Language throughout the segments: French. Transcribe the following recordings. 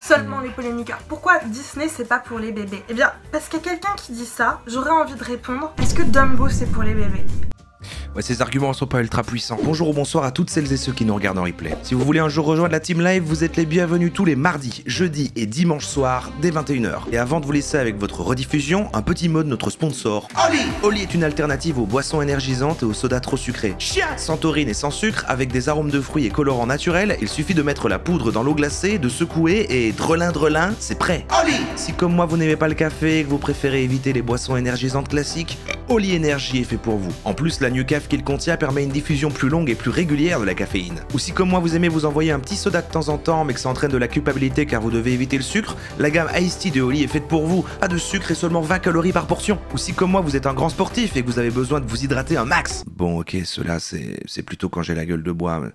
Seulement les polémiques. Pourquoi Disney c'est pas pour les bébés? Eh bien, parce qu'il y a quelqu'un qui dit ça, j'aurais envie de répondre, est-ce que Dumbo c'est pour les bébés? Ouais, ces arguments sont pas ultra puissants. Bonjour ou bonsoir à toutes celles et ceux qui nous regardent en replay. Si vous voulez un jour rejoindre la team live, vous êtes les bienvenus tous les mardis, jeudis et dimanches soirs dès 21 h. Et avant de vous laisser avec votre rediffusion, un petit mot de notre sponsor. Oli! Oli est une alternative aux boissons énergisantes et aux sodas trop sucrés. Chia! Sans taurine et sans sucre, avec des arômes de fruits et colorants naturels, il suffit de mettre la poudre dans l'eau glacée, de secouer et drelin, c'est prêt. Oli! Si comme moi vous n'aimez pas le café et que vous préférez éviter les boissons énergisantes classiques, Oli Energy est fait pour vous. En plus, la Nucaf qu'il contient permet une diffusion plus longue et plus régulière de la caféine. Ou si comme moi vous aimez vous envoyer un petit soda de temps en temps mais que ça entraîne de la culpabilité car vous devez éviter le sucre, la gamme Iced Tea de Oli est faite pour vous. Pas de sucre et seulement 20 calories par portion. Ou si comme moi vous êtes un grand sportif et que vous avez besoin de vous hydrater un max. Bon ok, cela c'est plutôt quand j'ai la gueule de bois. Mais...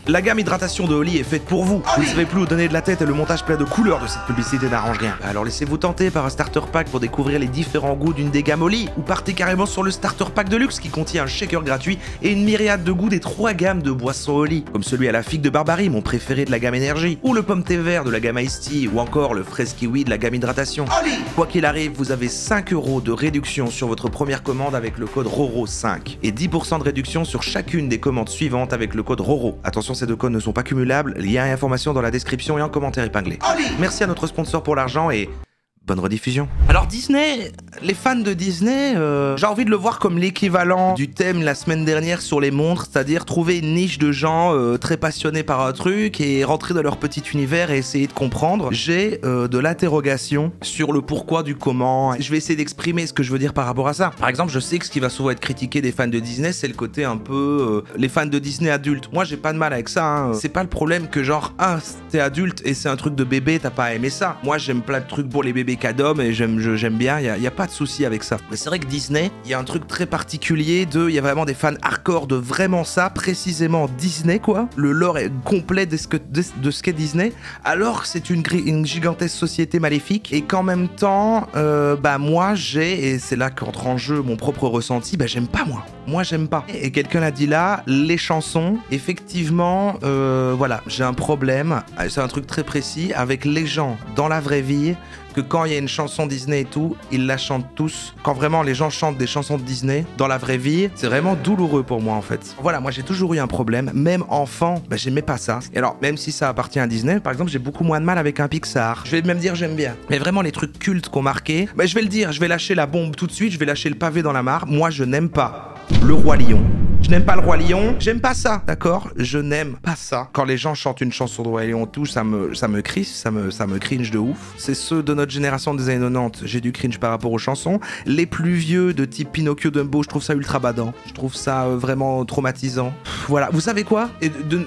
La gamme hydratation de Oli est faite pour vous. Vous ne savez plus où donner de la tête et le montage plein de couleurs de cette publicité n'arrange rien. Alors laissez-vous tenter par un starter pack pour découvrir les différents goûts d'une des gammes Oli. Ou partez carrément sur le starter pack de luxe qui contient un shaker gratuit et une myriade de goûts des 3 gammes de boissons Oli. Comme celui à la figue de Barbarie, mon préféré de la gamme énergie. Ou le pomme thé vert de la gamme Iced Tea. Ou encore le fraise kiwi de la gamme hydratation. Oli. Quoi qu'il arrive, vous avez 5 € de réduction sur votre première commande avec le code RORO5. Et 10% de réduction sur chacune des commandes suivantes avec le code RORO. Attention, ces deux codes ne sont pas cumulables, lien et information dans la description et en commentaire épinglé. Merci à notre sponsor pour l'argent et... bonne rediffusion. Alors Disney, les fans de Disney, j'ai envie de le voir comme l'équivalent du thème la semaine dernière sur les montres, c'est-à-dire trouver une niche de gens très passionnés par un truc et rentrer dans leur petit univers et essayer de comprendre. J'ai de l'interrogation sur le pourquoi du comment. Je vais essayer d'exprimer ce que je veux dire par rapport à ça. Par exemple, je sais que ce qui va souvent être critiqué des fans de Disney, c'est le côté un peu les fans de Disney adultes. Moi, j'ai pas de mal avec ça. Hein. C'est pas le problème que genre, t'es adulte et c'est un truc de bébé, t'as pas aimé ça. Moi, j'aime plein de trucs pour les bébés cadeaux et j'aime bien, il y a pas de souci avec ça. Mais c'est vrai que Disney, il y a un truc très particulier il y a vraiment des fans hardcore de vraiment ça, précisément Disney quoi. Le lore est complet de ce qu'est Disney, alors que c'est une gigantesque société maléfique et qu'en même temps, moi et c'est là qu'entre en jeu mon propre ressenti, j'aime pas moi. Moi j'aime pas. Et quelqu'un l'a dit là, les chansons, effectivement, voilà, j'ai un problème, c'est un truc très précis, avec les gens dans la vraie vie, que quand il y a une chanson Disney et tout, ils la chantent tous. Quand vraiment les gens chantent des chansons de Disney dans la vraie vie, c'est vraiment douloureux pour moi en fait. Voilà, moi j'ai toujours eu un problème, même enfant, j'aimais pas ça. Et alors, même si ça appartient à Disney, par exemple, j'ai beaucoup moins de mal avec un Pixar. Je vais même dire j'aime bien. Mais vraiment les trucs cultes qu'on marqué, je vais le dire, je vais lâcher la bombe tout de suite, je vais lâcher le pavé dans la mare. Moi je n'aime pas Le Roi Lion. Je n'aime pas Le Roi Lion, j'aime pas ça, d'accord? Je n'aime pas ça. Quand les gens chantent une chanson de Roi Lion tout, ça me crispe, ça me cringe de ouf. C'est ceux de notre génération des années 90, j'ai du cringe par rapport aux chansons. Les plus vieux de type Pinocchio, Dumbo, je trouve ça ultra badant. Je trouve ça vraiment traumatisant. Voilà, vous savez quoi?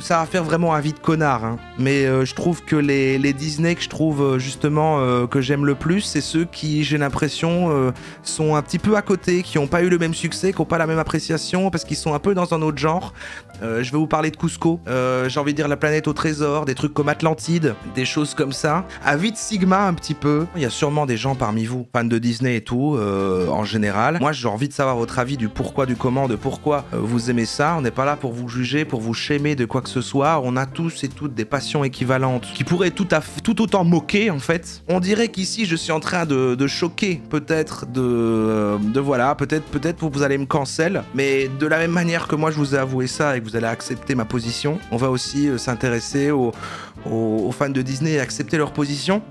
Ça va faire vraiment un vide connard, hein. Mais je trouve que les Disney que je trouve justement que j'aime le plus, c'est ceux qui, j'ai l'impression, sont un petit peu à côté, qui n'ont pas eu le même succès, qui n'ont pas la même appréciation, parce qu'ils sont un peu dans un autre genre. Je vais vous parler de Cusco, j'ai envie de dire La Planète au Trésor, des trucs comme Atlantide, des choses comme ça. Avid Sigma un petit peu. Il y a sûrement des gens parmi vous, fans de Disney et tout, en général. Moi j'ai envie de savoir votre avis du pourquoi, du comment, de pourquoi vous aimez ça. On n'est pas là pour vous juger, pour vous shamer de quoi que ce soit. On a tous et toutes des passions équivalentes qui pourraient tout autant moquer en fait. On dirait qu'ici je suis en train de choquer, peut-être, voilà, peut-être vous allez me cancel, mais de la même manière que moi je vous ai avoué ça et que vous allez accepter ma position, on va aussi s'intéresser aux fans de Disney et accepter leur position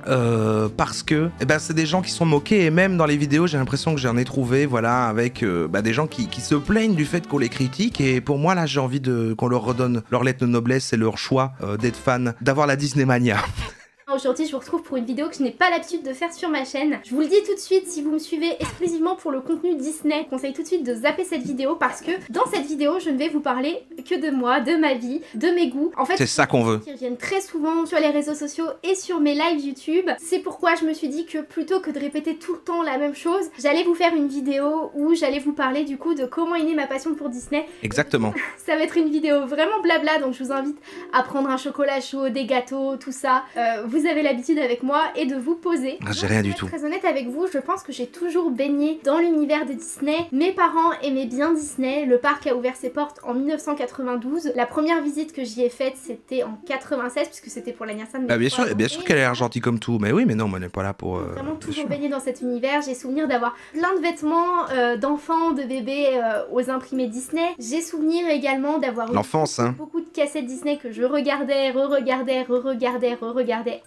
parce que c'est des gens qui sont moqués et même dans les vidéos j'ai l'impression que j'en ai trouvé voilà avec des gens qui se plaignent du fait qu'on les critique et pour moi là j'ai envie qu'on leur redonne leur lettre de noblesse et leur choix d'être fan, d'avoir la Disney mania. Aujourd'hui je vous retrouve pour une vidéo que je n'ai pas l'habitude de faire sur ma chaîne. Je vous le dis tout de suite, si vous me suivez exclusivement pour le contenu Disney, je conseille tout de suite de zapper cette vidéo parce que dans cette vidéo je ne vais vous parler que de moi, de ma vie, de mes goûts. En fait, c'est ça qu'on veut. Qui reviennent très souvent sur les réseaux sociaux et sur mes lives YouTube. C'est pourquoi je me suis dit que plutôt que de répéter tout le temps la même chose, j'allais vous faire une vidéo où j'allais vous parler du coup de comment est née ma passion pour Disney. Exactement. Ça va être une vidéo vraiment blabla, donc je vous invite à prendre un chocolat chaud, des gâteaux, tout ça. Vous vous avez l'habitude avec moi et de vous poser. Ah, j'ai rien du tout. Pour être très honnête avec vous, je pense que j'ai toujours baigné dans l'univers de Disney. Mes parents aimaient bien Disney. Le parc a ouvert ses portes en 1992. La première visite que j'y ai faite, c'était en 96 puisque c'était pour l'anniversaire de mes Bah bien sûr qu'elle a l'air gentille comme tout, mais oui, mais non, moi on n'est pas là pour... vraiment toujours baigné dans cet univers. J'ai souvenir d'avoir plein de vêtements d'enfants, de bébés aux imprimés Disney. J'ai souvenir également d'avoir l'enfance, hein. Beaucoup de cassettes Disney que je regardais, re-regardais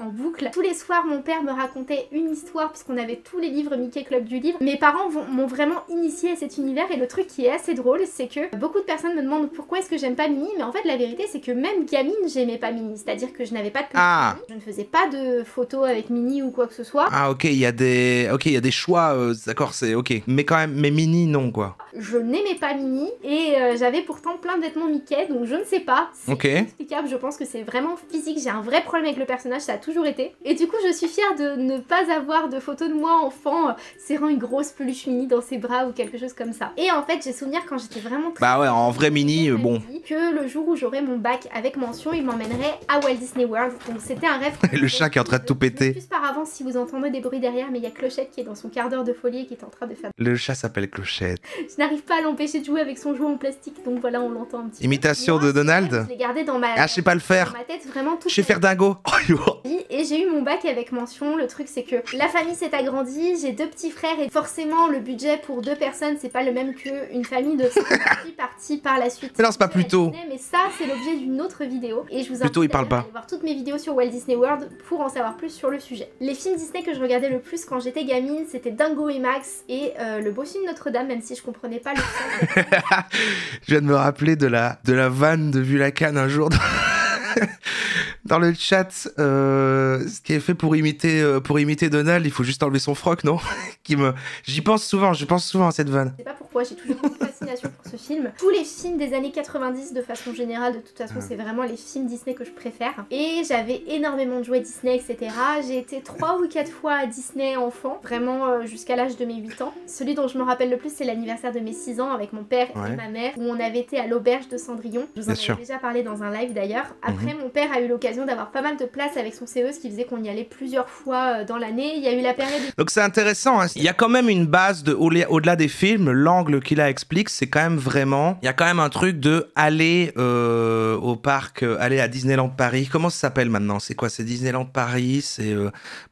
en boucle. Tous les soirs, mon père me racontait une histoire puisqu'on avait tous les livres Mickey Club du livre. Mes parents m'ont vraiment initié à cet univers et le truc qui est assez drôle, c'est que beaucoup de personnes me demandent pourquoi est-ce que j'aime pas Minnie, mais en fait la vérité c'est que même gamine j'aimais pas Minnie, c'est-à-dire que je n'avais pas de Minnie, je ne faisais pas de photos avec Minnie ou quoi que ce soit. Ah ok, il y a des choix, d'accord, c'est ok, mais quand même, mais Minnie non quoi. Je n'aimais pas Minnie et j'avais pourtant plein de vêtements Mickey, donc je ne sais pas, c'est inexplicable, je pense que c'est vraiment physique, j'ai un vrai problème avec le personnage, ça a toujours été. Et du coup je suis fière de ne pas avoir de photos de moi enfant serrant une grosse peluche Minnie dans ses bras ou quelque chose comme ça. Et en fait j'ai souvenir quand j'étais vraiment très... Bah ouais, en vrai Minnie, bon... que le jour où j'aurai mon bac avec mention, il m'emmènerait à Walt Disney World, donc c'était un rêve... Et le chat qui est en train de tout péter. Plus par avance si vous entendez des bruits derrière, mais il y a Clochette qui est dans son quart d'heure de folie et qui est en train de faire... Le chat s'appelle Clochette. Je n'arrive pas à l'empêcher de jouer avec son jouet en plastique, donc voilà, on l'entend un petit peu. Imitation de Donald. Je l'ai gardé dans ma... Ah, je sais pas le faire. Dans ma tête, vraiment tout. Je sais faire dingo. Et j'ai eu mon bac avec mention. Le truc c'est que la famille s'est agrandie, j'ai 2 petits frères et forcément le budget pour 2 personnes c'est pas le même qu'une famille de 5 partie par la suite. Mais non, c'est pas plutôt. Mais ça c'est l'objet d'une autre vidéo et je vous plutôt il parle pas. Aller voir toutes mes vidéos sur Walt Disney World pour en savoir plus sur le sujet. Les films Disney que je regardais le plus quand j'étais gamine c'était Dingo et Max et Le Bossu de Notre-Dame, même si je comprenais pas le sens. Je viens de me rappeler de la vanne de Vulacan un jour dans le chat, ce qui est fait pour imiter Donald, il faut juste enlever son froc, non? J'y pense souvent, à cette vanne. Je sais pas pourquoi, j'ai toujours une fascination pour ce film. Tous les films des années 90 de façon générale, de toute façon c'est vraiment les films Disney que je préfère. Et j'avais énormément de jouets Disney, etc. J'ai été 3 ou 4 fois à Disney enfant, vraiment jusqu'à l'âge de mes 8 ans. Celui dont je me rappelle le plus c'est l'anniversaire de mes 6 ans avec mon père et ma mère, où on avait été à l'auberge de Cendrillon. Je vous en avais déjà parlé dans un live d'ailleurs. Après mon père a eu l'occasion d'avoir pas mal de place avec son CE, ce qui faisait qu'on y allait plusieurs fois dans l'année. Il y a eu la période... Donc c'est intéressant, hein. Il y a quand même une base au-delà des films, l'angle qu'il a explique, c'est quand même vraiment... Il y a quand même un truc de aller au parc, aller à Disneyland Paris. Comment ça s'appelle maintenant? C'est quoi? C'est Disneyland Paris, c'est...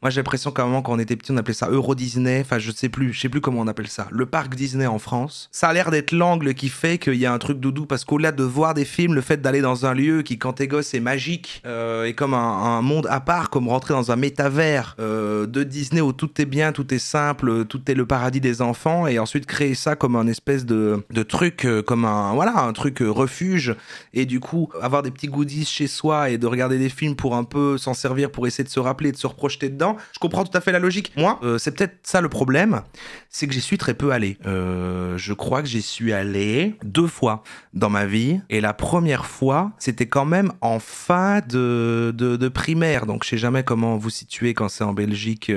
Moi j'ai l'impression qu'à un moment quand on était petit on appelait ça Euro Disney, enfin je sais plus comment on appelle ça. Le parc Disney en France. Ça a l'air d'être l'angle qui fait qu'il y a un truc doudou, parce qu'au-delà de voir des films, le fait d'aller dans un lieu qui quand t'es gosse est magique, et comme un monde à part, comme rentrer dans un métavers de Disney où tout est bien, tout est simple, tout est le paradis des enfants, et ensuite créer ça comme un espèce de truc, comme un truc refuge, et du coup avoir des petits goodies chez soi et de regarder des films pour un peu s'en servir pour essayer de se rappeler, de se reprojeter dedans. Je comprends tout à fait la logique. Moi, c'est peut-être ça le problème, c'est que j'y suis très peu allé. Je crois que j'y suis allé 2 fois dans ma vie, et la première fois, c'était quand même en fin de primaire, donc je sais jamais comment vous situez quand c'est en Belgique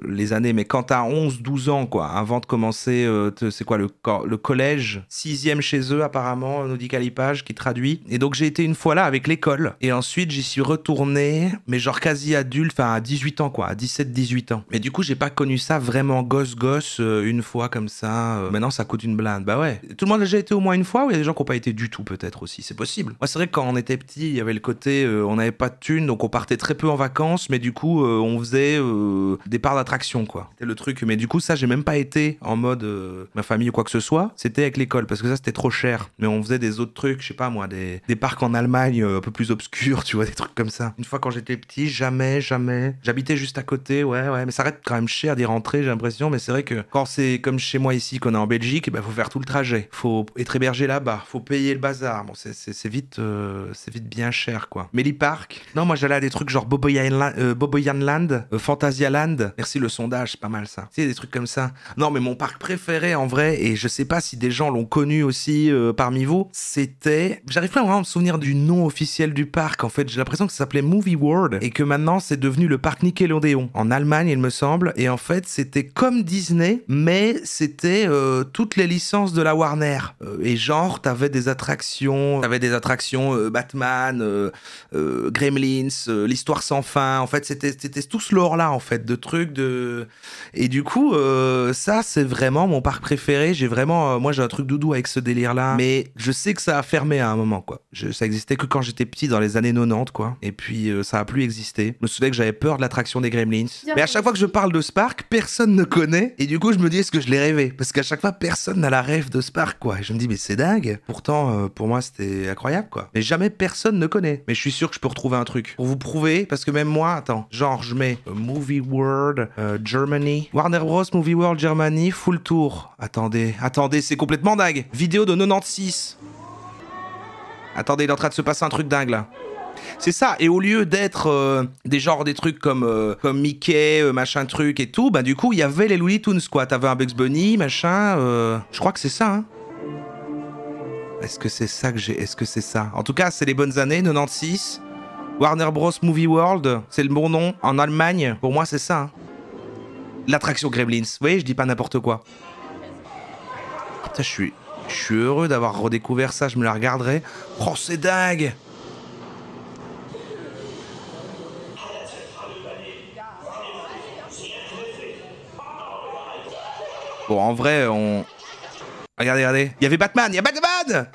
les années, mais quand t'as 11-12 ans quoi, avant de commencer, c'est quoi le collège, 6e chez eux apparemment, nous dit Calipage qui traduit, et donc j'ai été une fois là avec l'école, et ensuite j'y suis retourné, mais genre quasi adulte, enfin à 18 ans quoi, à 17-18 ans, mais du coup j'ai pas connu ça vraiment gosse une fois comme ça, maintenant ça coûte une blinde, bah ouais, tout le monde a déjà été au moins une fois, ou il y a des gens qui ont pas été du tout peut-être aussi, c'est possible. Moi c'est vrai que quand on était petit, il y avait le côté, on n'avait pas de thunes, donc on partait très peu en vacances, mais du coup on faisait des parcs d'attraction quoi, c'était le truc, mais du coup ça j'ai même pas été en mode ma famille ou quoi que ce soit, c'était avec l'école, parce que ça c'était trop cher, mais on faisait des autres trucs, je sais pas moi, des parcs en Allemagne un peu plus obscurs, tu vois, des trucs comme ça. Une fois quand j'étais petit, jamais, j'habitais juste à côté, ouais, mais ça reste quand même cher d'y rentrer, j'ai l'impression, mais c'est vrai que quand c'est comme chez moi ici, qu'on est en Belgique, bah faut faire tout le trajet, faut être hébergé là-bas, faut payer le bazar, bon c'est vite bien cher quoi. Mais les parcs, non, moi j'allais à des trucs genre Boboyan Land, Fantasia Land, merci le sondage, c'est pas mal ça, tu sais, des trucs comme ça. Non mais mon parc préféré en vrai, et je sais pas si des gens l'ont connu aussi parmi vous. C'était... J'arrive pas vraiment à me souvenir du nom officiel du parc, en fait. J'ai l'impression que ça s'appelait Movie World et que maintenant c'est devenu le parc Nickelodeon en Allemagne, il me semble. Et en fait, c'était comme Disney, mais c'était toutes les licences de la Warner. Et genre, t'avais des attractions Batman, Gremlins, l'histoire sans fin. En fait, c'était tout ce lore-là, en fait, de trucs de... Et du coup, ça, c'est vraiment mon parc préféré. J'ai vraiment... moi, j'ai un truc doudou avec ce délire-là. Mais je sais que ça a fermé à un moment, quoi. Ça existait que quand j'étais petit, dans les années 90, quoi. Et puis, ça a plus existé. Je me souviens que j'avais peur de l'attraction des Gremlins. Mais à chaque fois que je parle de ce parc, personne ne connaît. Et du coup, je me dis, est-ce que je l'ai rêvé? Parce qu'à chaque fois, personne n'a la rêve de ce parc, quoi. Et je me dis, mais c'est dingue. Pourtant, pour moi, c'était incroyable, quoi. Mais jamais personne ne connaît. Mais je suis sûr que je peux retrouver un truc. Pour vous prouver, parce que même moi, attends, genre, je mets Movie World, Germany. Warner Bros. Movie World, Germany, full tour. Attendez, c'est complètement dingue. Vidéo de 96. Attendez, il est en train de se passer un truc dingue, là. C'est ça, et au lieu d'être des trucs comme Mickey, machin truc et tout, bah du coup, il y avait les Looney Tunes, quoi. T'avais un Bugs Bunny, machin, je crois que c'est ça, hein. Est-ce que c'est ça que j'ai? Est-ce que c'est ça? En tout cas, c'est les bonnes années, 96. Warner Bros. Movie World, c'est le bon nom. En Allemagne, pour moi, c'est ça, hein. L'attraction Gremlins, vous voyez, je dis pas n'importe quoi. Putain, je suis heureux d'avoir redécouvert ça, je me la regarderai. Oh, c'est dingue! Bon, en vrai, on... Regardez. Il y avait Batman! Il y a Batman!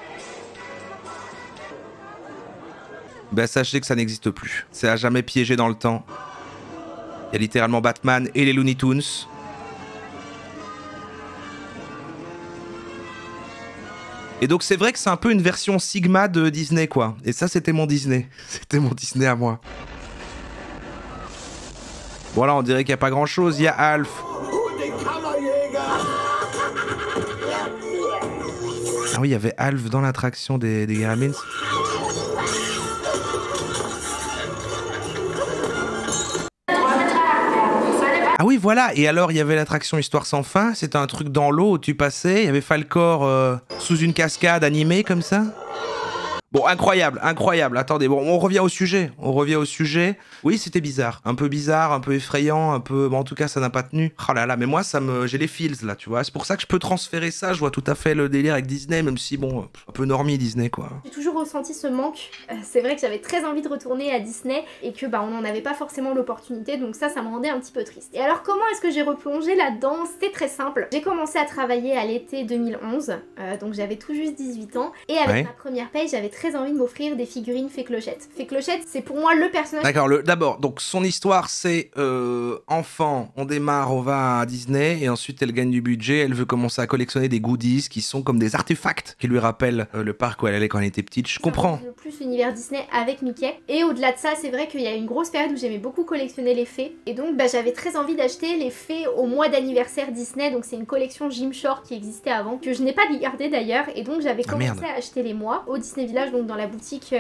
Ben, sachez que ça n'existe plus. Ça a jamais piégé dans le temps. Il y a littéralement Batman et les Looney Tunes. Et donc, c'est vrai que c'est un peu une version Sigma de Disney, quoi. Et ça, c'était mon Disney. C'était mon Disney à moi. Bon, là, on dirait qu'il n'y a pas grand-chose. Il y a Alf. Ah oui, il y avait Alf dans l'attraction des Gremlins. Ah oui, voilà. Et alors, il y avait l'attraction Histoire sans fin. C'était un truc dans l'eau où tu passais. Il y avait Falcor sous une cascade animée comme ça. Bon, incroyable. Attendez, bon, on revient au sujet. Oui, c'était bizarre. Un peu effrayant, un peu... Bon, en tout cas, ça n'a pas tenu. Oh là là, mais moi, j'ai les feels, là, tu vois. C'est pour ça que je peux transférer ça. Je vois tout à fait le délire avec Disney, même si, bon, un peu normie Disney, quoi. J'ai toujours ressenti ce manque. C'est vrai que j'avais très envie de retourner à Disney et que, bah, on n'en avait pas forcément l'opportunité, donc ça me rendait un petit peu triste. Et alors, comment est-ce que j'ai replongé là-dedans? C'était très simple. J'ai commencé à travailler à l'été 2011, donc j'avais tout juste 18 ans, et avec ma première paye, j'avais très envie de m'offrir des figurines Fée Clochette. Fée Clochette, c'est pour moi le personnage... D'accord, d'abord, donc son histoire, c'est enfant, on démarre, on va à Disney, et ensuite elle gagne du budget, elle veut commencer à collectionner des goodies qui sont comme des artefacts qui lui rappellent le parc où elle allait quand elle était petite, je comprends. Le plus l'univers Disney avec Mickey. Et au-delà de ça, c'est vrai qu'il y a une grosse période où j'aimais beaucoup collectionner les fées, et donc bah, j'avais très envie d'acheter les fées au mois d'anniversaire Disney, donc c'est une collection Gymshore qui existait avant, que je n'ai pas gardé d'ailleurs, et donc j'avais commencé à acheter les mois au Disney Village, donc dans la boutique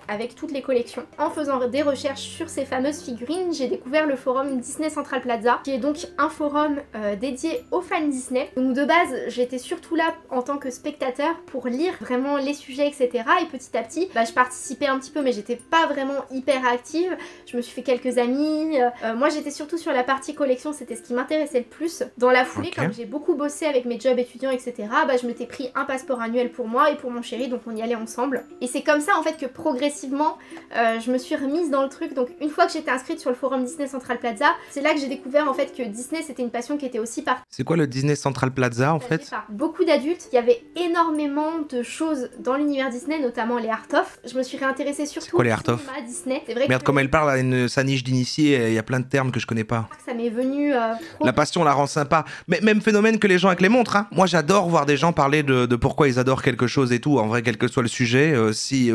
avec toutes les collections. En faisant des recherches sur ces fameuses figurines, j'ai découvert le forum Disney Central Plaza, qui est donc un forum dédié aux fans Disney. Donc de base, j'étais surtout là en tant que spectateur pour lire vraiment les sujets, etc. Et petit à petit, bah, je participais un petit peu, mais j'étais pas vraiment hyper active. Je me suis fait quelques amis. Moi, j'étais surtout sur la partie collection, c'était ce qui m'intéressait le plus. Dans la foulée, comme j'ai beaucoup bossé avec mes jobs étudiants, etc., bah, je m'étais pris un passeport annuel pour moi et pour mon chéri, donc on y allait ensemble. Et c'est comme ça en fait que progressivement je me suis remise dans le truc. Donc une fois que j'étais inscrite sur le forum Disney Central Plaza, c'est là que j'ai découvert en fait que Disney c'était une passion qui était aussi partagée. C'est quoi le Disney Central Plaza en fait? Par beaucoup d'adultes. Il y avait énormément de choses dans l'univers Disney, notamment les art-of. Je me suis réintéressée surtout au cinéma Disney. C'est vrai. Merde, comme elle parle à sa niche d'initié, il y a plein de termes que je connais pas. Ça m'est venu... La passion la rend sympa. Mais même phénomène que les gens avec les montres, hein. Moi j'adore voir des gens parler de pourquoi ils adorent quelque chose et tout. En vrai, quel que soit le sujet, si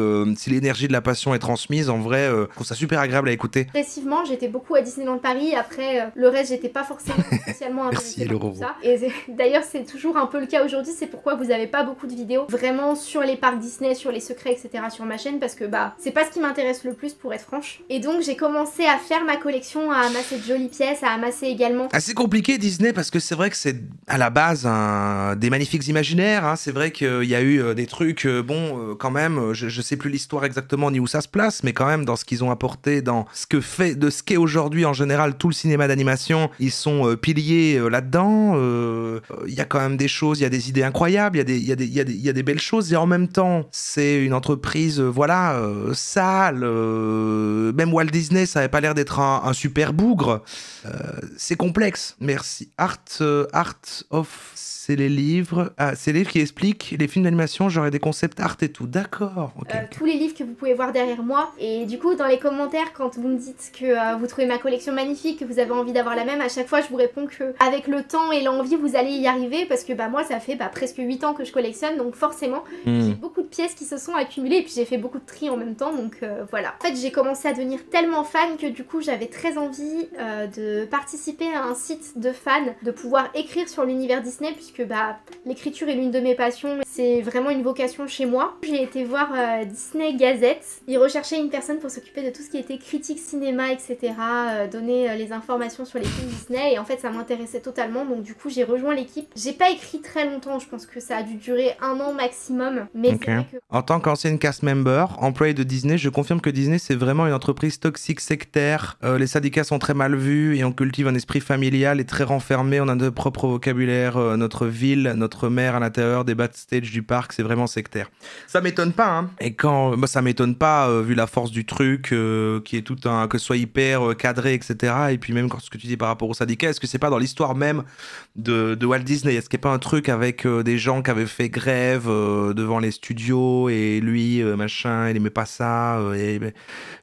l'énergie de la passion est transmise, en vrai, je trouve ça super agréable à écouter. Progressivement, j'étais beaucoup à Disneyland Paris. Après, le reste, j'étais pas forcément spécialement intéressée par tout ça. Et d'ailleurs, c'est toujours un peu le cas aujourd'hui. C'est pourquoi vous avez pas beaucoup de vidéos vraiment sur les parcs Disney, sur les secrets, etc. sur ma chaîne, parce que bah, c'est pas ce qui m'intéresse le plus, pour être franche. Et donc, j'ai commencé à faire ma collection, à amasser de jolies pièces, à amasser également. Assez compliqué Disney, parce que c'est vrai que c'est à la base des magnifiques imaginaires. Hein. C'est vrai qu'il y a eu des trucs, quand même, je sais plus l'histoire exactement ni où ça se place, mais quand même dans ce qu'ils ont apporté, dans ce qu'est aujourd'hui en général tout le cinéma d'animation, ils sont piliers là-dedans. Il y a quand même des choses, il y a des idées incroyables, il y a des belles choses, et en même temps, c'est une entreprise, sale. Même Walt Disney, ça avait pas l'air d'être un super bougre. C'est complexe. Merci. Art of... C'est les livres. Ah, c'est les livres qui expliquent les films d'animation, genre des concepts art et tout. D'accord. Okay. Tous les livres que vous pouvez voir derrière moi. Et du coup, dans les commentaires, quand vous me dites que vous trouvez ma collection magnifique, que vous avez envie d'avoir la même, à chaque fois, je vous réponds que avec le temps et l'envie, vous allez y arriver. Parce que moi, ça fait presque 8 ans que je collectionne. Donc forcément, j'ai beaucoup de pièces qui se sont accumulées. Et puis j'ai fait beaucoup de tri en même temps. Donc voilà. En fait, j'ai commencé à devenir tellement fan que du coup, j'avais très envie de participer à un site de fans, de pouvoir écrire sur l'univers Disney, puisque l'écriture est l'une de mes passions, c'est vraiment une vocation chez moi. J'ai été voir Disney Gazette, ils recherchaient une personne pour s'occuper de tout ce qui était critique cinéma, etc., donner les informations sur les films Disney, et en fait ça m'intéressait totalement, donc du coup j'ai rejoint l'équipe. J'ai pas écrit très longtemps, je pense que ça a dû durer 1 an maximum, mais c'est vrai que... En tant qu'ancienne cast member, employée de Disney, je confirme que Disney c'est vraiment une entreprise toxique, sectaire, les syndicats sont très mal vus, et on cultive un esprit familial et très renfermé, on a notre propre vocabulaire, notre ville, notre mère à l'intérieur des backstage du parc, c'est vraiment sectaire. Ça m'étonne pas, hein. Et quand, ça m'étonne pas, vu la force du truc, qui est tout un, que ce soit hyper cadré, etc. Et puis même quand ce que tu dis par rapport au syndicat, est-ce que c'est pas dans l'histoire même de Walt Disney? Est-ce qu'il n'y a pas un truc avec des gens qui avaient fait grève devant les studios, et lui, machin, il aimait pas ça,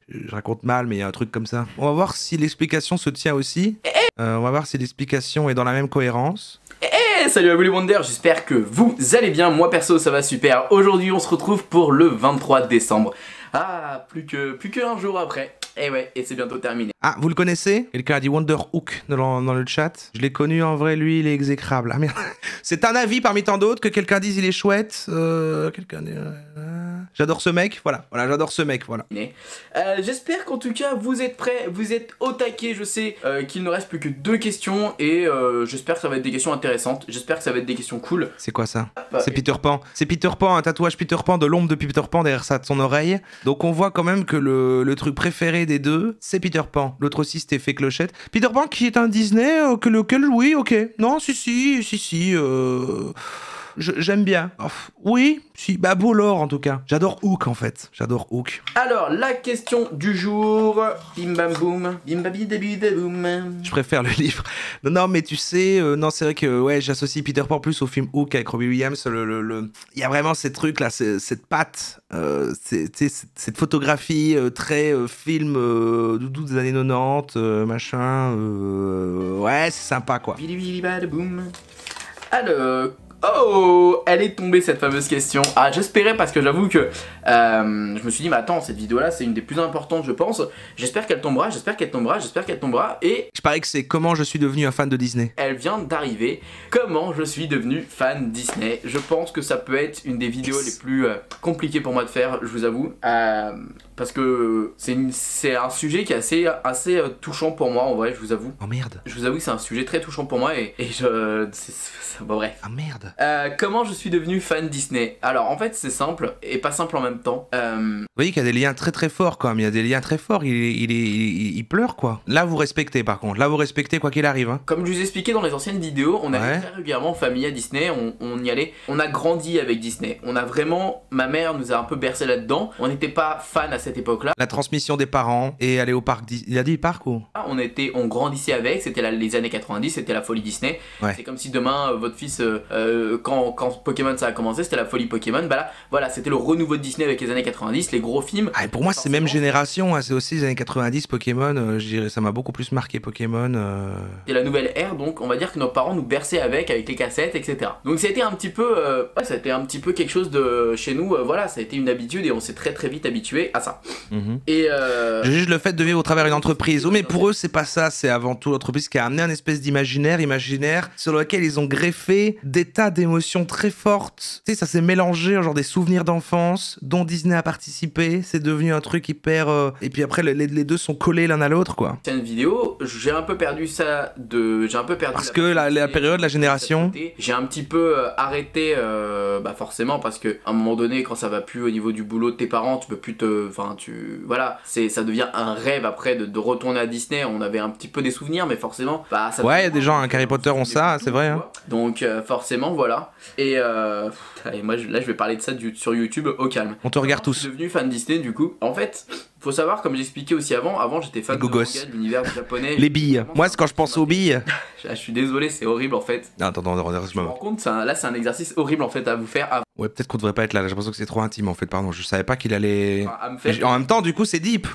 je raconte mal, mais il y a un truc comme ça. On va voir si l'explication se tient aussi. On va voir si l'explication est dans la même cohérence. Salut à vous les Wonders, j'espère que vous allez bien, moi perso ça va super. Aujourd'hui on se retrouve pour le 23 décembre. Ah, plus qu'un jour après. Et ouais, et c'est bientôt terminé. Ah, vous le connaissez? Quelqu'un a dit Wonderhook dans le chat. Je l'ai connu en vrai, lui, il est exécrable. Ah merde. C'est un avis parmi tant d'autres que quelqu'un dise il est chouette. J'adore ce mec, voilà, j'adore ce mec, voilà. J'espère qu'en tout cas vous êtes prêts, vous êtes au taquet. Je sais qu'il ne reste plus que 2 questions et j'espère que ça va être des questions intéressantes. J'espère que ça va être des questions cool. C'est quoi ça? C'est Peter Pan. C'est Peter Pan, un tatouage Peter Pan de l'ombre de Peter Pan derrière ça de son oreille. Donc on voit quand même que le truc préféré des deux, c'est Peter Pan. L'autre aussi c'était fait clochette. Peter Pan qui est un Disney, lequel, oui, ok. Non, si. J'aime bien. Oh, oui, si, beau lore en tout cas. J'adore Hook en fait. J'adore Hook. Alors, la question du jour. Bim bam boum. Bim babi dabi da boum. Je préfère le livre. Non, mais tu sais, non, c'est vrai que ouais, j'associe Peter Pan plus au film Hook avec Robbie Williams. Il y a vraiment ces trucs là, cette patte, cette photographie très film doudou des années 90, machin. Ouais, c'est sympa quoi. Alors. Oh, elle est tombée cette fameuse question. Ah, j'espérais parce que j'avoue que je me suis dit, mais attends, cette vidéo là c'est une des plus importantes je pense. J'espère qu'elle tombera, et... Je parie que c'est comment je suis devenu un fan de Disney. Elle vient d'arriver, comment je suis devenu fan Disney. Je pense que ça peut être une des vidéos les plus compliquées pour moi de faire, je vous avoue. Parce que c'est un sujet qui est assez touchant pour moi en vrai, je vous avoue. Oh merde. Je vous avoue que c'est un sujet très touchant pour moi et bon bref. Ah merde. Comment je suis devenu fan Disney? Alors en fait c'est simple et pas simple en même temps. Vous voyez qu'il y a des liens très très forts quand même, il y a des liens très forts, il pleure quoi. Là vous respectez par contre, là vous respectez quoi qu'il arrive. Hein. Comme je vous expliquais dans les anciennes vidéos, on allait très régulièrement en famille à Disney, on y allait, on a grandi avec Disney. On a vraiment, ma mère nous a un peu bercé là-dedans, on n'était pas fan à cette époque-là. La transmission des parents et aller au parc. Il a dit parc ou? On grandissait avec, c'était les années 90, c'était la folie Disney. Ouais. C'est comme si demain, votre fils, quand Pokémon ça a commencé, c'était la folie Pokémon. Bah là, voilà, c'était le renouveau de Disney avec les années 90, les gros films. Ah, et pour moi, c'est même génération, hein, c'est aussi les années 90, Pokémon, je dirais, ça m'a beaucoup plus marqué Pokémon. C'est la nouvelle ère, donc on va dire que nos parents nous berçaient avec les cassettes, etc. Donc ça a été un petit peu, ça a été un petit peu quelque chose de chez nous, voilà, ça a été une habitude et on s'est très vite habitué à ça. Et je juge le fait de vivre au travers d'une entreprise. Oh, mais pour eux, c'est pas ça, c'est avant tout l'entreprise qui a amené un espèce d'imaginaire sur lequel ils ont greffé des tas d'émotions très fortes. Tu sais, ça s'est mélangé, genre des souvenirs d'enfance dont Disney a participé, c'est devenu un truc hyper. Et puis après, les deux sont collés l'un à l'autre, quoi. C'est une vidéo, j'ai un peu perdu ça de. J'ai un peu perdu. Parce que la période, la génération. J'ai un petit peu arrêté, bah forcément, parce que à un moment donné, quand ça va plus au niveau du boulot de tes parents, tu peux plus te. Enfin, voilà, ça devient un rêve après de retourner à Disney. On avait un petit peu des souvenirs, mais forcément, bah ça. Ouais, il y a des gens, Harry Potter ont ça, c'est vrai. Hein. Donc, forcément, voilà. Et moi, là, je vais parler de ça sur YouTube au calme. On te regarde tous. Je suis devenu fan Disney, du coup. En fait. Faut savoir, comme j'expliquais aussi avant j'étais fan de manga, de l'univers japonais. Les billes. Moi, c'est quand je pense aux billes. Je suis désolé, c'est horrible en fait. Non, attends, je me rends compte, là c'est un exercice horrible en fait à vous faire. Ouais, peut-être qu'on devrait pas être là, j'ai l'impression que c'est trop intime en fait, pardon. Je savais pas qu'il allait. À me faire... En même temps, du coup, c'est deep.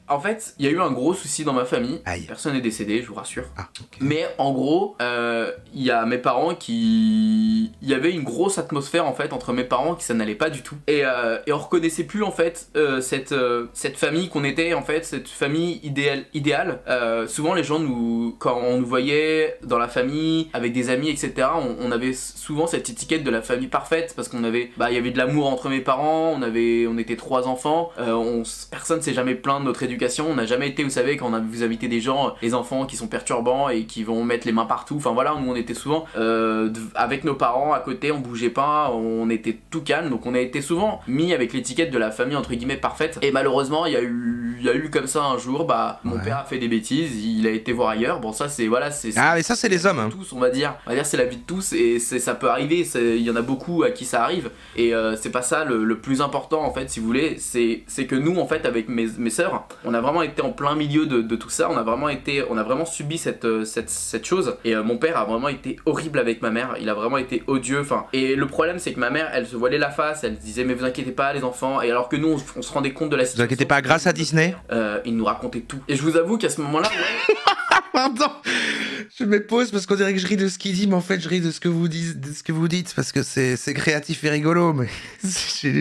En fait, il y a eu un gros souci dans ma famille. Aïe. Personne n'est décédé, je vous rassure. Ah, okay. Mais en gros, il y a mes parents qui. Il y avait une grosse atmosphère en fait entre mes parents qui ça n'allait pas du tout. Et on reconnaissait plus en fait cette famille qu'on était en fait, cette famille idéale. Souvent les gens quand on nous voyait dans la famille, avec des amis, etc., on avait souvent cette étiquette de la famille parfaite parce qu'on avait, il y avait de l'amour entre mes parents, on était 3 enfants, personne s'est jamais plaint de notre éducation, on n'a jamais été, vous savez, quand vous invitez des gens, les enfants qui sont perturbants et qui vont mettre les mains partout, enfin voilà, nous on était souvent avec nos parents à côté, on bougeait pas, on était tout calme, donc on a été souvent mis avec l'étiquette de la famille entre guillemets parfaite. Et malheureusement il y a eu comme ça un jour, mon père a fait des bêtises, il a été voir ailleurs. Bon, ça c'est voilà, mais ça c'est les hommes. Hein. Tous, on va dire c'est la vie de tous et ça peut arriver. Il y en a beaucoup à qui ça arrive et c'est pas ça le plus important en fait, si vous voulez. C'est que nous en fait avec mes sœurs, on a vraiment été en plein milieu de tout ça. On a vraiment subi cette chose et mon père a vraiment été horrible avec ma mère. Il a vraiment été odieux. Enfin, et le problème c'est que ma mère, elle se voilait la face, elle disait mais vous inquiétez pas les enfants. Et alors que nous on se rendait compte de la situation. Vous inquiétez pas, grâce à Disney. Il nous racontait tout. Et je vous avoue qu'à ce moment-là, ouais. Pardon, je me pose parce qu'on dirait que je ris de ce qu'il dit, mais en fait je ris de ce que vous dites parce que c'est créatif et rigolo. Mais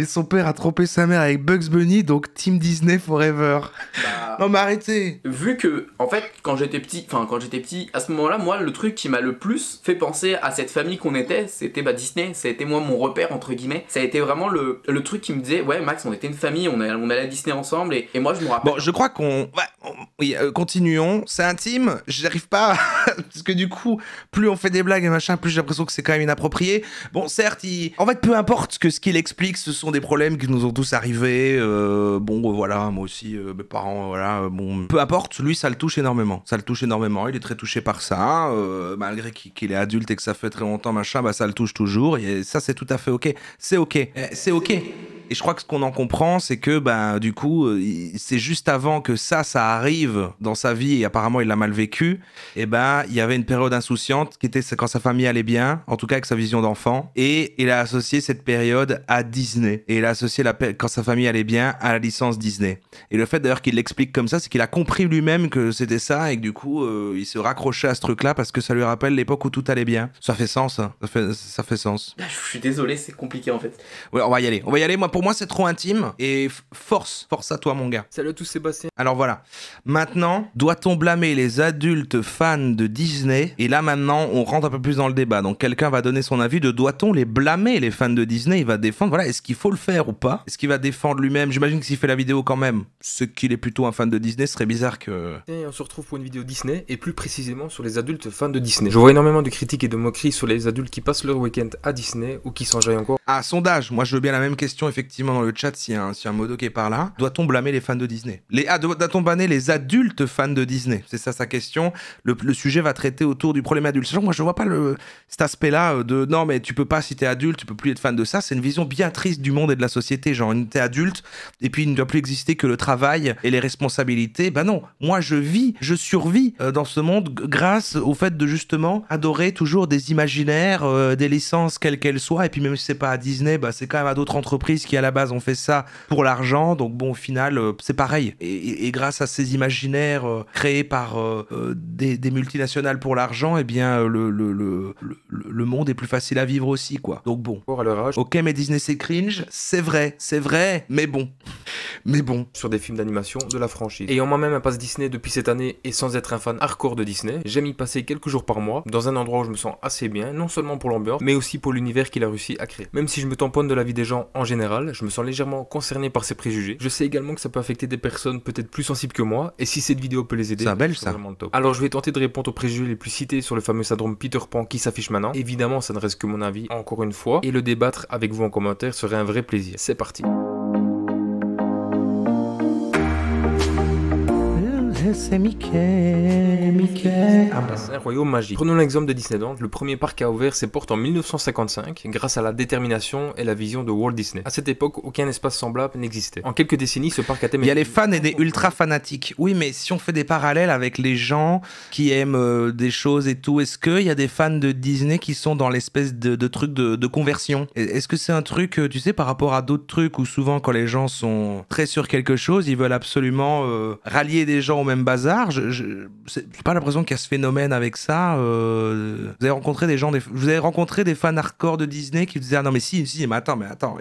son père a trompé sa mère avec Bugs Bunny, donc Team Disney Forever. Non mais arrêtez. Vu que, en fait, quand j'étais petit, à ce moment-là, moi, le truc qui m'a le plus fait penser à cette famille qu'on était, c'était Disney. Ça a été moi mon repère entre guillemets. Ça a été vraiment le truc qui me disait, ouais Max, on était une famille, on allait à Disney ensemble et moi je me rappelle. Bon, je crois oui, continuons. C'est intime. J'arrive pas parce que du coup, plus on fait des blagues et machin, plus j'ai l'impression que c'est quand même inapproprié. Bon, certes, en fait, peu importe ce qu'il explique, ce sont des problèmes qui nous ont tous arrivés. Voilà, moi aussi, mes parents, voilà. Bon, peu importe. Lui, ça le touche énormément. Il est très touché par ça, malgré qu'il est adulte et que ça fait très longtemps, machin. Ça le touche toujours. Et ça, c'est tout à fait ok. C'est ok. Et je crois que ce qu'on en comprend, c'est que du coup, c'est juste avant que ça arrive dans sa vie, et apparemment il l'a mal vécu, et il y avait une période insouciante qui était quand sa famille allait bien, en tout cas avec sa vision d'enfant, et il a associé cette période à Disney. Et il a associé quand sa famille allait bien à la licence Disney. Et le fait d'ailleurs qu'il l'explique comme ça, c'est qu'il a compris lui-même que c'était ça, et que du coup, il se raccrochait à ce truc-là parce que ça lui rappelle l'époque où tout allait bien. Ça fait sens, hein. Ça fait sens. Je suis désolé, c'est compliqué en fait. Ouais, on va y aller. Pour moi, c'est trop intime et force à toi, mon gars. Salut à tous, Sébastien. Alors voilà. Maintenant, doit-on blâmer les adultes fans de Disney? Et là, maintenant, on rentre un peu plus dans le débat. Donc, quelqu'un va donner son avis de doit-on les blâmer, les fans de Disney? Il va défendre, voilà, est-ce qu'il faut le faire ou pas? Est-ce qu'il va défendre lui-même? J'imagine que s'il fait la vidéo quand même, ce qu'il est plutôt un fan de Disney, ce serait bizarre que... Et on se retrouve pour une vidéo Disney, et plus précisément sur les adultes fans de Disney. Je vois énormément de critiques et de moqueries sur les adultes qui passent leur week-end à Disney ou qui s'enjaillent encore. Ah, sondage. Moi, je veux bien la même question, effectivement. effectivement dans le chat s'il y a un modo qui est par là. Doit-on blâmer les fans de Disney? Doit-on banner les adultes fans de Disney? C'est ça sa question. Le sujet va traiter autour du problème adulte. Sachant que moi je vois pas cet aspect-là de non mais tu peux pas, si t'es adulte, tu peux plus être fan de ça. C'est une vision bien triste du monde et de la société. Genre t'es adulte et puis il ne doit plus exister que le travail et les responsabilités. Bah non, moi je survis dans ce monde grâce au fait de justement adorer toujours des imaginaires, des licences quelles qu'elles soient. Et puis même si c'est pas à Disney, bah c'est quand même à d'autres entreprises qui à la base ont fait ça pour l'argent. Donc bon, au final, c'est pareil. Et grâce à ces imaginaires créés par des multinationales pour l'argent, eh bien le monde est plus facile à vivre aussi, quoi. Donc bon. À leur âge. Ok, mais Disney c'est cringe, c'est vrai, mais bon. Sur des films d'animation de la franchise. Ayant moi-même un pass Disney depuis cette année et sans être un fan hardcore de Disney, j'aime y passer quelques jours par mois, dans un endroit où je me sens assez bien, non seulement pour l'ambiance, mais aussi pour l'univers qu'il a réussi à créer. Même si je me tamponne de la vie des gens en général, je me sens légèrement concerné par ces préjugés. Je sais également que ça peut affecter des personnes peut-être plus sensibles que moi, et si cette vidéo peut les aider, c'est belge, ça. Vraiment top. Alors je vais tenter de répondre aux préjugés les plus cités sur le fameux syndrome Peter Pan qui s'affiche maintenant. Évidemment, ça ne reste que mon avis, encore une fois, et le débattre avec vous en commentaire serait un vrai plaisir. C'est parti. C'est Mickey. C'est un royaume magique. Prenons l'exemple de Disneyland. Le premier parc a ouvert ses portes en 1955 grâce à la détermination et la vision de Walt Disney. À cette époque, aucun espace semblable n'existait. En quelques décennies, ce parc a été... Il y a les fans et des ultra fanatiques. Oui, mais si on fait des parallèles avec les gens qui aiment des choses et tout, est-ce qu'il y a des fans de Disney qui sont dans l'espèce de truc de conversion? Est-ce que c'est un truc, tu sais, par rapport à d'autres trucs où souvent quand les gens sont très sur quelque chose, ils veulent absolument rallier des gens au même bazar? J'ai pas l'impression qu'il y a ce phénomène avec ça. Vous avez rencontré des fans hardcore de Disney qui vous disaient ah non mais si mais attends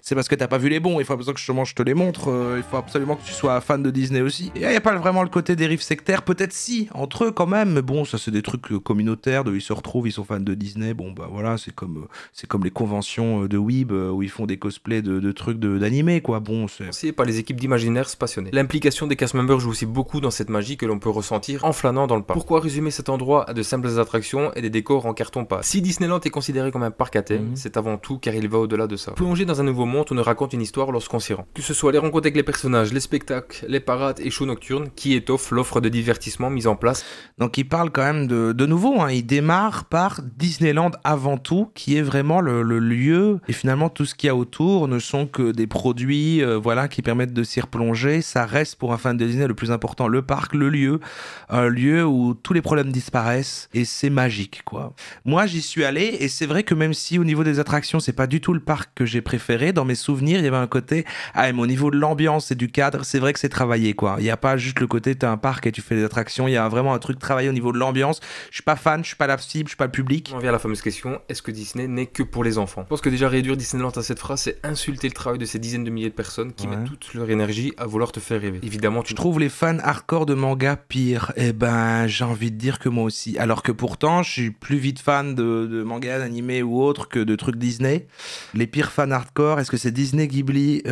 c'est parce que t'as pas vu les bons, il faut absolument que je te les montre, il faut absolument que tu sois fan de Disney aussi. Il y a pas vraiment le côté dérive sectaire, peut-être si entre eux quand même, mais bon ça c'est des trucs communautaires, ils se retrouvent, ils sont fans de Disney, bon bah voilà, c'est comme les conventions de Weeb où ils font des cosplays de trucs d'animés quoi. Bon c'est pas les équipes d'imaginaires passionnés. L'implication des cast members joue aussi beaucoup dans cette magie que l'on peut ressentir en flânant dans le parc. Pourquoi résumer cet endroit à de simples attractions et des décors en carton-pâte? Si Disneyland est considéré comme un parc à thème, c'est avant tout car il va au-delà de ça. Plonger dans un nouveau monde, on nous raconte une histoire lorsqu'on s'y rend. Que ce soit les rencontres avec les personnages, les spectacles, les parades et shows nocturnes qui étoffent l'offre de divertissement mise en place. Donc il parle quand même de nouveau, hein. Il démarre par Disneyland avant tout, qui est vraiment le lieu, et finalement tout ce qu'il y a autour ne sont que des produits voilà, qui permettent de s'y replonger. Ça reste pour un fan de Disney le plus important, le parc, le lieu, un lieu où tous les problèmes disparaissent et c'est magique quoi. Moi j'y suis allé et c'est vrai que même si au niveau des attractions c'est pas du tout le parc que j'ai préféré, dans mes souvenirs il y avait un côté mais au niveau de l'ambiance et du cadre c'est vrai que c'est travaillé quoi. Il y a pas juste le côté t'as un parc et tu fais des attractions, il y a vraiment un truc travaillé au niveau de l'ambiance. Je suis pas fan, je suis pas la cible, je suis pas le public. On vient à la fameuse question, est-ce que Disney n'est que pour les enfants? Je pense que déjà réduire Disneyland à cette phrase c'est insulter le travail de ces dizaines de milliers de personnes qui mettent toute leur énergie à vouloir te faire rêver. Évidemment je trouve les fans hardcore de manga pire. Eh ben, j'ai envie de dire que moi aussi. Alors que pourtant, je suis plus vite fan de mangas, d'animés ou autres que de trucs Disney. Les pires fans hardcore, est-ce que c'est Disney, Ghibli,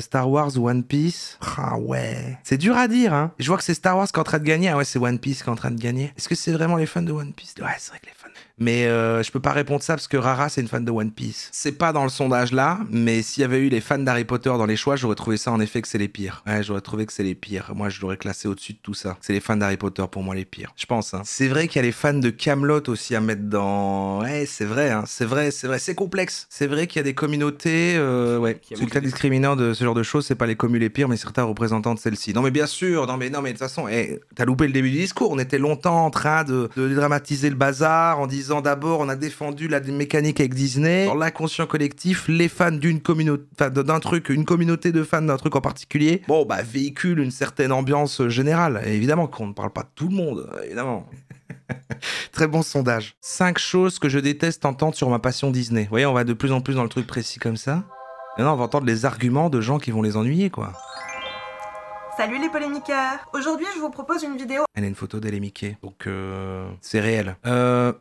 Star Wars ou One Piece? Ah ouais. C'est dur à dire, hein. Je vois que c'est Star Wars qui est en train de gagner. Ah ouais, c'est One Piece qui est en train de gagner. Est-ce que c'est vraiment les fans de One Piece? Ouais, c'est vrai que les fans... Mais je peux pas répondre ça parce que Rara c'est une fan de One Piece. C'est pas dans le sondage là, mais s'il y avait eu les fans d'Harry Potter dans les choix, j'aurais trouvé ça en effet que c'est les pires. Ouais, j'aurais trouvé que c'est les pires. Moi je l'aurais classé au-dessus de tout ça. C'est les fans d'Harry Potter pour moi les pires. Je pense. Hein. C'est vrai qu'il y a les fans de Camelot aussi à mettre dans. Ouais, c'est vrai. Hein. C'est vrai. C'est complexe. C'est vrai qu'il y a des communautés. Ouais. Le cas discriminant de ce genre de choses, c'est pas les communes les pires, mais certains représentants de celles-ci. Non mais bien sûr. Non mais de toute façon, t'as loupé le début du discours. On était longtemps en train de dramatiser le bazar en disant d'abord on a défendu la mécanique avec Disney. Dans l'inconscient collectif, les fans d'une communauté, d'un truc, une communauté de fans d'un truc en particulier, bon bah véhicule une certaine ambiance générale. Et évidemment qu'on ne parle pas de tout le monde, évidemment. Très bon sondage. 5 choses que je déteste entendre sur ma passion Disney. Vous voyez, on va de plus en plus dans le truc précis comme ça. Et non, on va entendre les arguments de gens qui vont les ennuyer, quoi. Salut les polémiqueurs. Aujourd'hui je vous propose une vidéo. Elle a une photo d'elle et Mickey, donc c'est réel.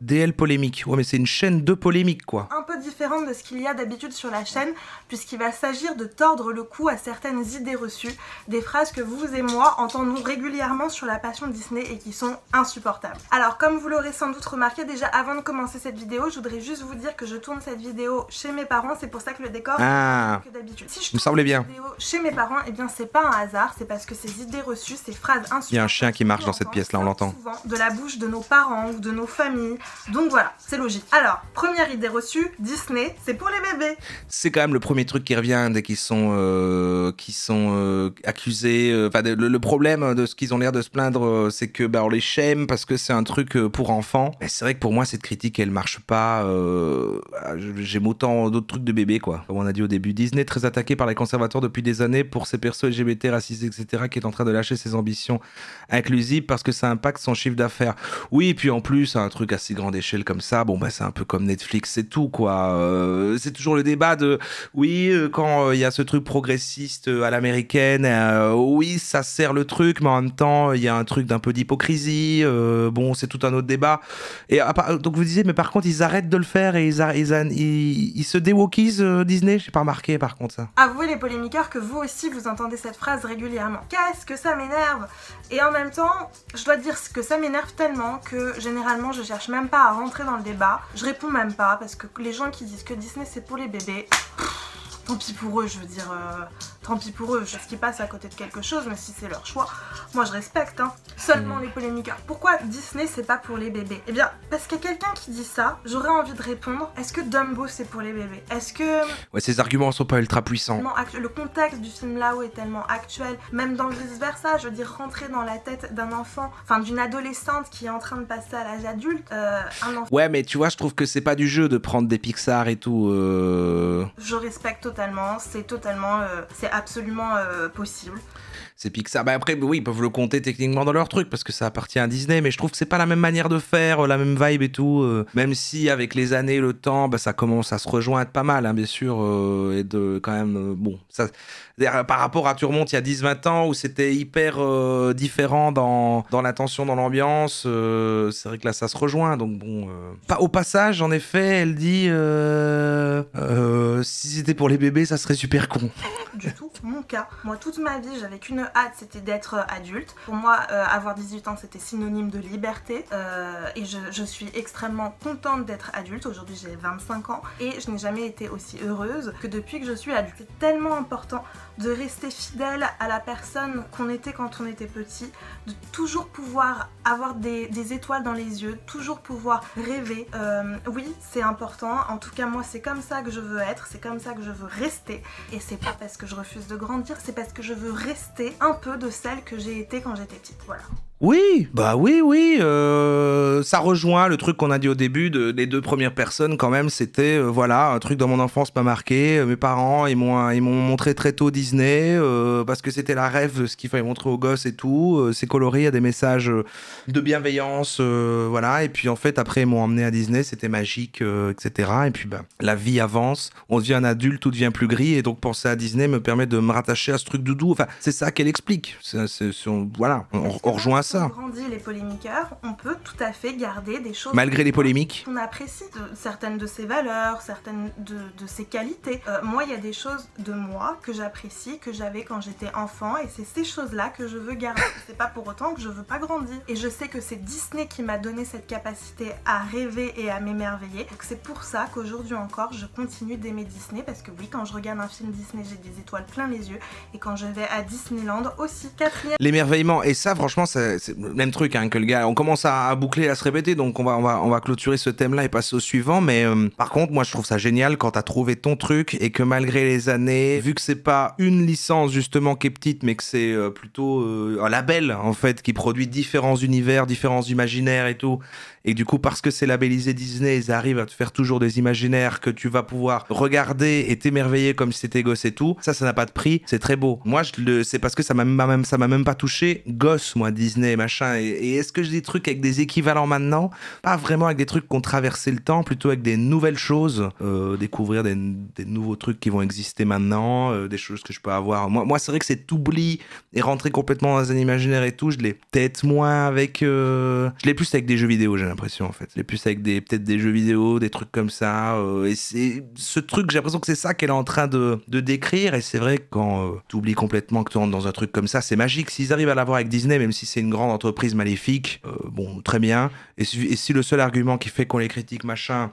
DL polémique, ouais mais c'est une chaîne de polémique quoi. Un peu différente de ce qu'il y a d'habitude sur la chaîne, puisqu'il va s'agir de tordre le cou à certaines idées reçues, des phrases que vous et moi entendons régulièrement sur la passion Disney et qui sont insupportables. Alors comme vous l'aurez sans doute remarqué déjà avant de commencer cette vidéo, je voudrais juste vous dire que je tourne cette vidéo chez mes parents, c'est pour ça que le décor est plus que d'habitude. Si je me semblait bien. Cette vidéo chez mes parents, et bien c'est pas un hasard, c'est parce que ces idées reçues, ces phrases insupportables. Il y a un chien qui marche dans cette pièce là, on l'entend. Souvent de la bouche de nos parents ou de nos familles, donc voilà, c'est logique. Alors, première idée reçue, Disney, c'est pour les bébés. C'est quand même le premier truc qui revient dès qu'ils sont accusés. Enfin, le problème de ce qu'ils ont l'air de se plaindre, c'est que on les shame parce que c'est un truc pour enfants. Mais c'est vrai que pour moi, cette critique, elle marche pas. J'aime autant d'autres trucs de bébés, quoi. Comme on a dit au début, Disney très attaqué par les conservateurs depuis des années pour ses persos LGBT, racistes, etc., qui est en train de lâcher ses ambitions inclusives parce que ça impacte son chiffre d'affaires. Oui, et puis en plus, un truc à si grande échelle comme ça, bon, c'est un peu comme Netflix, c'est tout, quoi. C'est toujours le débat de, oui, quand il y a ce truc progressiste à l'américaine, oui, ça sert le truc, mais en même temps, il y a un truc d'un peu d'hypocrisie. Bon, c'est tout un autre débat. Et donc vous disiez, mais par contre, ils arrêtent de le faire et ils se déwokisent Disney. J'ai pas remarqué par contre ça. Avouez les polémiqueurs que vous aussi vous entendez cette phrase régulièrement. Qu'est-ce que ça m'énerve? Et en même temps, je dois dire que ça m'énerve tellement que généralement je cherche même pas à rentrer dans le débat. Je réponds même pas parce que les gens qui disent que Disney c'est pour les bébés, tant pis pour eux, je veux dire, tant pis pour eux, je sais qu'ils passent à côté de quelque chose, mais si c'est leur choix, moi je respecte, hein. Seulement les polémiqueurs. Pourquoi Disney c'est pas pour les bébés? Eh bien, parce qu'il y a quelqu'un qui dit ça, j'aurais envie de répondre, est-ce que Dumbo c'est pour les bébés? Est-ce que... Ouais, ces arguments sont pas ultra puissants. Le contexte du film là-haut est tellement actuel, même dans le vice-versa, je veux dire, rentrer dans la tête d'un enfant, enfin d'une adolescente qui est en train de passer à l'âge adulte, un enfant... Ouais, mais tu vois, je trouve que c'est pas du jeu de prendre des Pixar et tout. Je respecte totalement, c'est totalement, c'est absolument possible. C'est Pixar. Bah après, oui, ils peuvent le compter techniquement dans leur truc parce que ça appartient à Disney, mais je trouve que c'est pas la même manière de faire, la même vibe et tout. Même si avec les années, le temps, ça commence à se rejoindre pas mal, hein, bien sûr, et de quand même, bon, ça, par rapport à tu remontes il y a 10-20 ans où c'était hyper différent dans l'attention, dans l'ambiance. C'est vrai que là, ça se rejoint, donc bon. Au passage, en effet, elle dit si c'était pour les bébés, ça serait super con. Du tout, mon cas. Moi, toute ma vie, j'avais qu'une hâte, c'était d'être adulte. Pour moi, avoir 18 ans, c'était synonyme de liberté. Et je suis extrêmement contente d'être adulte. Aujourd'hui, j'ai 25 ans et je n'ai jamais été aussi heureuse que depuis que je suis adulte. C'est tellement important de rester fidèle à la personne qu'on était quand on était petit, de toujours pouvoir avoir des étoiles dans les yeux, toujours pouvoir rêver. Oui, c'est important. En tout cas, moi, c'est comme ça que je veux être, c'est comme ça que je veux rester. Et c'est pas parce que je refuse de grandir, c'est parce que je veux rester un peu de celle que j'ai été quand j'étais petite. Voilà. Oui, bah oui, ça rejoint le truc qu'on a dit au début des deux premières personnes quand même, c'était voilà, un truc dans mon enfance m'a marqué, mes parents ils m'ont montré très tôt Disney parce que c'était la rêve de ce qu'il fallait montrer aux gosses et tout, c'est coloré, il y a des messages de bienveillance, voilà, et puis en fait après ils m'ont emmené à Disney, c'était magique, etc. Et puis la vie avance, on devient un adulte, tout devient plus gris et donc penser à Disney me permet de me rattacher à ce truc doudou, enfin c'est ça qu'elle explique, voilà, on rejoint ça. On grandit les polémiqueurs, on peut tout à fait garder des choses... Malgré les polémiques. On apprécie certaines de ses valeurs, certaines de ses qualités. Moi, il y a des choses de moi que j'apprécie, que j'avais quand j'étais enfant, et c'est ces choses-là que je veux garder. C'est pas pour autant que je veux pas grandir. Et je sais que c'est Disney qui m'a donné cette capacité à rêver et à m'émerveiller. Donc c'est pour ça qu'aujourd'hui encore, je continue d'aimer Disney, parce que oui, quand je regarde un film Disney, j'ai des étoiles plein les yeux, et quand je vais à Disneyland aussi. L'émerveillement, et ça franchement, c'est le même truc hein, que le gars, on commence à boucler, à se répéter, donc on va clôturer ce thème-là et passer au suivant, mais par contre, moi je trouve ça génial quand t'as trouvé ton truc et que malgré les années, vu que c'est pas une licence justement qui est petite, mais que c'est plutôt un label en fait qui produit différents univers, différents imaginaires et tout, et du coup parce que c'est labellisé Disney, ils arrivent à te faire toujours des imaginaires que tu vas pouvoir regarder et t'émerveiller comme si t'étais gosse et tout. Ça n'a pas de prix, c'est très beau. Moi, c'est parce que ça m'a même pas touché gosse, moi, Disney, machin. Et est-ce que j'ai des trucs avec des équivalents maintenant? Pas vraiment avec des trucs qui ont traversé le temps, plutôt avec des nouvelles choses, découvrir des nouveaux trucs qui vont exister maintenant, des choses que je peux avoir. Moi c'est vrai que c'est t'oublies et rentrer complètement dans un imaginaire et tout, je l'ai peut-être moins avec... Je l'ai plus avec des jeux vidéo, j'ai l'impression, en fait. Je l'ai plus avec peut-être des jeux vidéo, des trucs comme ça. Et c'est ce truc, j'ai l'impression que c'est ça qu'elle est en train de décrire. Et c'est vrai que quand t'oublies complètement que tu rentres dans un truc comme ça, c'est magique. S'ils arrivent à l'avoir avec Disney, même si c'est une grande entreprise maléfique, bon, très bien. Et si le seul argument qui fait qu'on les critique, machin,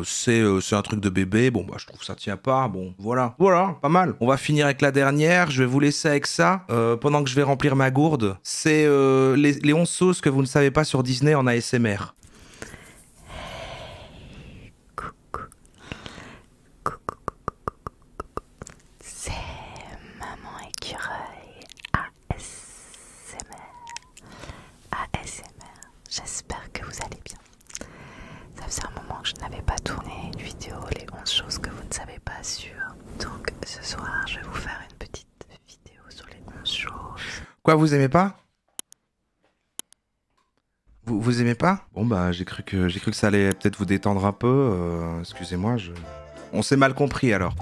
c'est un truc de bébé, bon, bah, je trouve ça tient pas. Bon, voilà, pas mal. On va finir avec la dernière. Je vais vous laisser avec ça pendant que je vais remplir ma gourde. C'est les 11 sauces que vous ne savez pas sur Disney en ASMR. C'est Maman Écureuil ASMR. J'espère que vous allez bien. Ça faisait un moment que je n'avais pas tourné une vidéo, les 11 choses que vous ne savez pas sur. Donc ce soir, je vais vous faire une petite vidéo sur les 11 choses. Quoi, vous aimez pas? Vous aimez pas? Bon bah j'ai cru que ça allait peut-être vous détendre un peu. Excusez-moi, on s'est mal compris alors.